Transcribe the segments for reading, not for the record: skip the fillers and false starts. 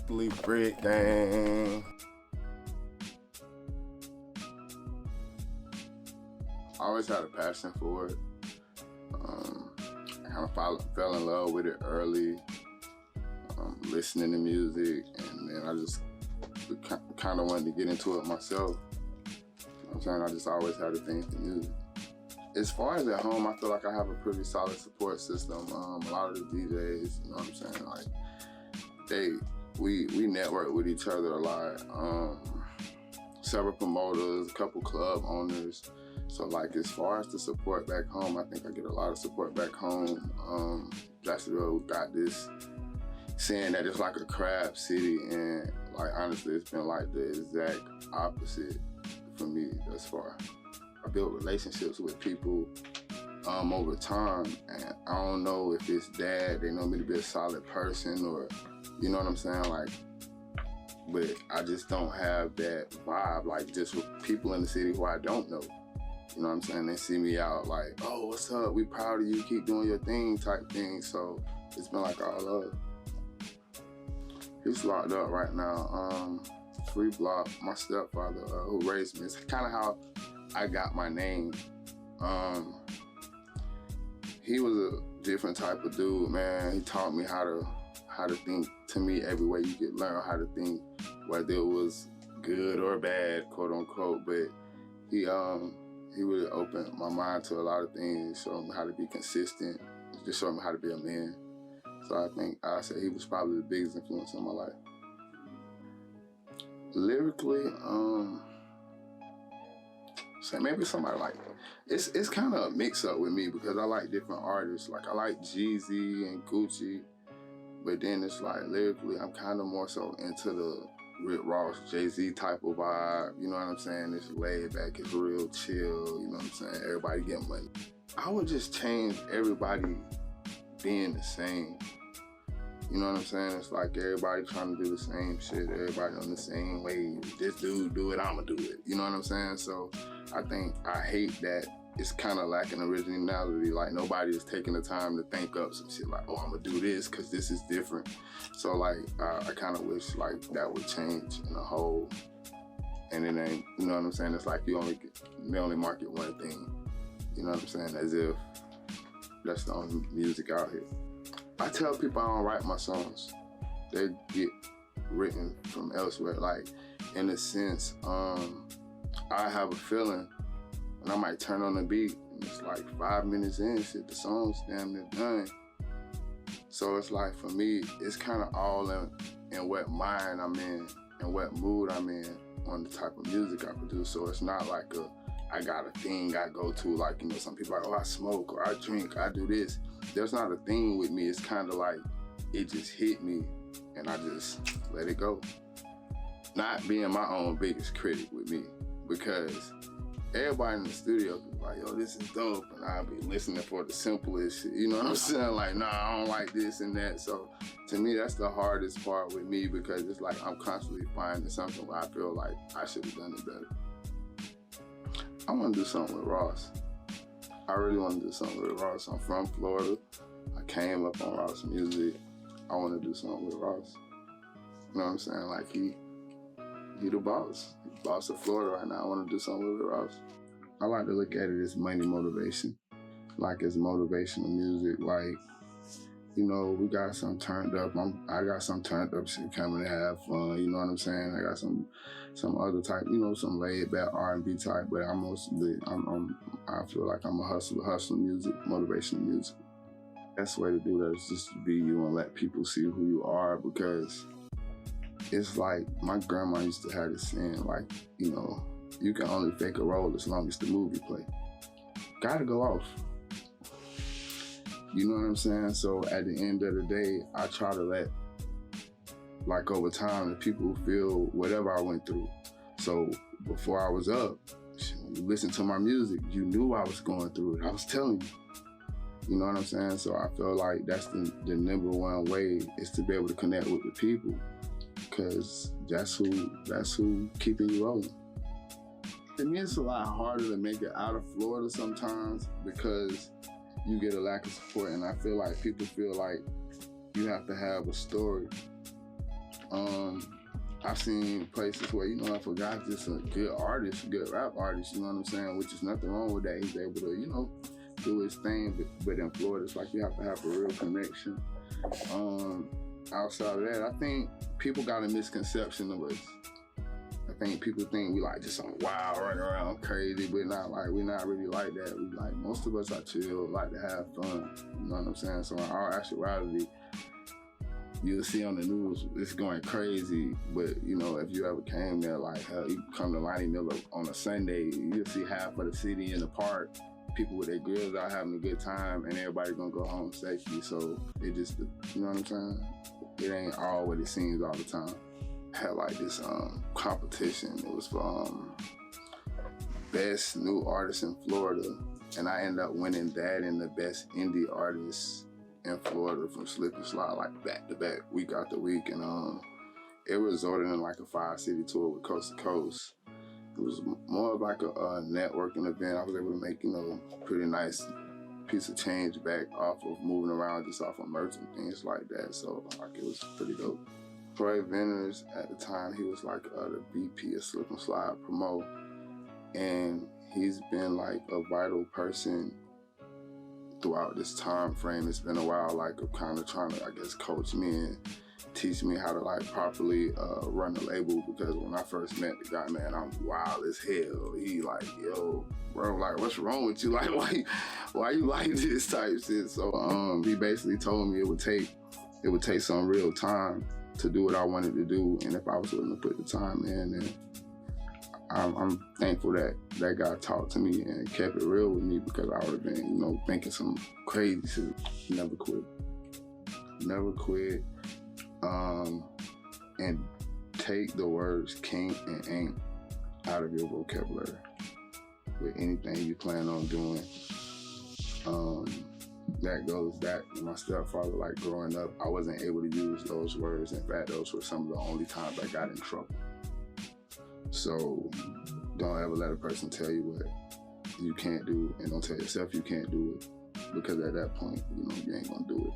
basically brick gang. I always had a passion for it. I kind of fell in love with it early, listening to music, and then I just kind of wanted to get into it myself. You know what I'm saying? I just always had a thing for music. As far as at home, I feel like I have a pretty solid support system. A lot of the DJs, you know what I'm saying? Like, we network with each other a lot. Several promoters, a couple club owners. So like, as far as the support back home, I think I get a lot of support back home. Jacksonville got this saying that it's like a crab city, and like, honestly, it's been like the exact opposite for me thus far. I built relationships with people over time, and I don't know if it's that they know me to be a solid person, or, you know what I'm saying? Like, but I just don't have that vibe, like, just with people in the city who I don't know. You know what I'm saying? They see me out like, oh, what's up? We proud of you. Keep doing your thing type thing. So it's been like all love. He's locked up right now. Free Block, my stepfather who raised me. It's kind of how I got my name. He was a different type of dude, man. He taught me how to think. To me, every way you could learn how to think, whether it was good or bad, quote unquote. But he really opened my mind to a lot of things, showed me how to be consistent, just showed me how to be a man. So I think I say he was probably the biggest influence in my life. Lyrically, say maybe somebody like, it's kind of a mix up with me because I like different artists. Like, I like Jeezy and Gucci, but then it's like lyrically, I'm kind of more so into the Rick Ross, Jay-Z type of vibe, you know what I'm saying? It's laid back, it's real chill, you know what I'm saying? Everybody getting money. I would just change everybody being the same. You know what I'm saying? It's like everybody trying to do the same shit, everybody on the same wave. This dude do it, I'ma do it. You know what I'm saying? So I think I hate that it's kind of lacking originality. Like, nobody is taking the time to think up some shit like, oh, I'm gonna do this because this is different. So like, I kind of wish like that would change in a whole. And it ain't, you know what I'm saying? It's like they only market one thing. You know what I'm saying? As if that's the only music out here. I tell people I don't write my songs. They get written from elsewhere. Like, in a sense, I have a feeling, and I might turn on the beat, and it's like 5 minutes in, shit, the song's damn near done. So it's like, for me, it's kind of all in what mind I'm in and what mood I'm in on the type of music I produce. So it's not like I got a thing I go to, like, you know, some people are like, oh, I smoke or I drink, I do this. There's not a thing with me. It's kind of like it just hit me and I just let it go. Not being my own biggest critic with me, because everybody in the studio be like, yo, this is dope, and I'll be listening for the simplest shit, you know what I'm saying? Like, nah, I don't like this and that. So to me, that's the hardest part with me, because it's like I'm constantly finding something where I feel like I should have done it better. I want to do something with Ross. I really want to do something with Ross. I'm from Florida. I came up on Ross music. I want to do something with Ross. You know what I'm saying? Like, he the boss. He's the boss of Florida right now. I want to do something with Ross. I like to look at it as money motivation. Like, it's motivational music. Like, you know, we got some turned up. I got some turned up shit coming to have fun. You know what I'm saying? I got some other type, you know, some laid back R&B type. But I feel like I'm a hustler music, motivational music. That's the way to do that, is just to be you and let people see who you are, because it's like my grandma used to have this saying, like, you know, you can only fake a role as long as the movie play. Gotta go off. You know what I'm saying? So at the end of the day, I try to let, like, over time, the people feel whatever I went through. So before I was up, when you listen to my music, you knew I was going through it. I was telling you. You know what I'm saying? So I feel like that's the number one way, is to be able to connect with the people, because that's who keeping you rolling. To me, it's a lot harder to make it out of Florida sometimes, because you get a lack of support, and I feel like people feel like you have to have a story I've seen places where, you know, if a guy's just a good artist, good rap artist, you know what I'm saying, which is nothing wrong with that. He's able to, you know, do his thing, but in Florida, it's like you have to have a real connection. Outside of that, I think people got a misconception of us. I think people think we like just some wild, running around crazy, but we're not really like that. We like, most of us are chill, like to have fun, you know what I'm saying? So in our actuality, you'll see on the news, it's going crazy, but you know, if you ever came there, like hell, you come to Ronnie Miller on a Sunday, you'll see half of the city in the park, people with their grills out having a good time, and everybody gonna go home safely. So it just, you know what I'm saying? It ain't all what it seems all the time. I had like this competition. It was for best new artist in Florida, and I ended up winning that and the best indie artist in Florida from Slip and Slide, like back to back, week after week, and it resulted in like a 5-city tour with Coast to Coast. It was more of like a networking event. I was able to make, you know, pretty nice piece of change back off of moving around, just off of merch and things like that. So like it was pretty dope. Troy Venters at the time, he was like the VP of Slip and Slide Promo, and he's been like a vital person throughout this time frame. It's been a while, like, of kind of trying to, I guess, coach me and teach me how to like properly run the label, because when I first met the guy, man, I'm wild as hell. He like, yo, bro, like, what's wrong with you? Like, why you like this type shit? So he basically told me it would take some real time to do what I wanted to do, and if I was willing to put the time in, then I'm thankful that that guy talked to me and kept it real with me, because I would have been, you know, thinking some crazy shit. Never quit. And take the words "can't" and "ain't" out of your vocabulary with anything you plan on doing. That goes back to my stepfather. Like, growing up, I wasn't able to use those words. In fact, those were some of the only times I got in trouble. So don't ever let a person tell you what you can't do, and don't tell yourself you can't do it, because at that point, you know, you ain't gonna do it.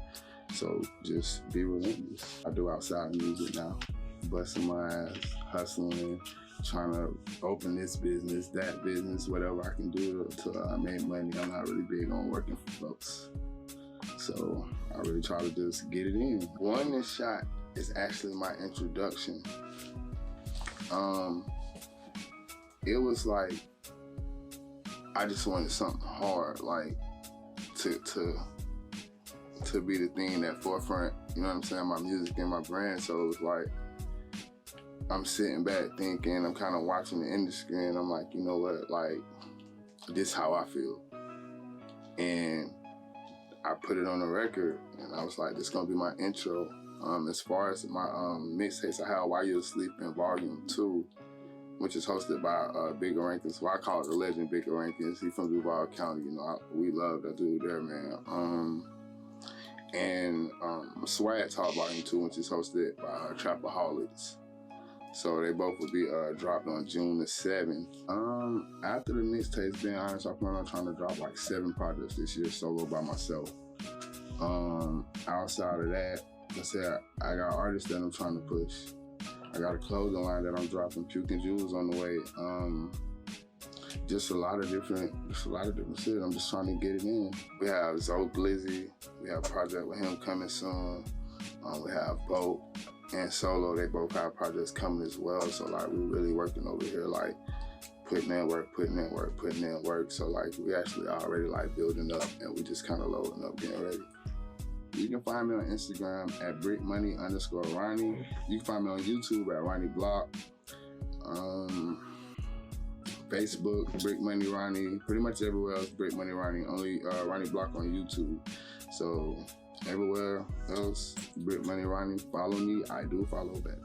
So just be relentless. I do outside music now, busting my ass, hustling, trying to open this business, that business, whatever I can do to make money. I'm not really big on working for folks. So I really try to just get it in. One This Shot is actually my introduction. It was like, I just wanted something hard, like to be the thing that forefront, you know what I'm saying, my music and my brand. So it was like, I'm sitting back thinking, I'm kind of watching the industry, and I'm like, you know what, like, this how I feel. And I put it on the record, and I was like, this gonna be my intro. As far as my mixtapes, I have While You're Asleep in Volume 2, which is hosted by Bigger Rankins. Well, I call it the legend Bigger Rankins. He's from Duval County, you know, we love that dude there, man. And Swag Talk Volume 2, which is hosted by Trapaholics. So they both will be dropped on June the 7th. After the mixtapes, being honest, I plan on trying to drop like 7 projects this year solo by myself. Outside of that, like I said, I got artists that I'm trying to push. I got a clothing line that I'm dropping, Puke and Jewels, on the way. Just a lot of different shit. I'm just trying to get it in. We have Zoe Glizzy. We have a project with him coming soon. We have Boat and Solo. They both have projects coming as well. So like, we're really working over here, like putting in work. So like, we actually already like building up, and we just kind of loading up, getting ready. You can find me on Instagram at Brickmoney_Ronnie. You can find me on YouTube at Ronnie Block. Facebook, Brickmoney Ronnie. Pretty much everywhere else, Brickmoney Ronnie. Only Ronnie Block on YouTube. So everywhere else, Brickmoney Ronnie. Follow me. I do follow back.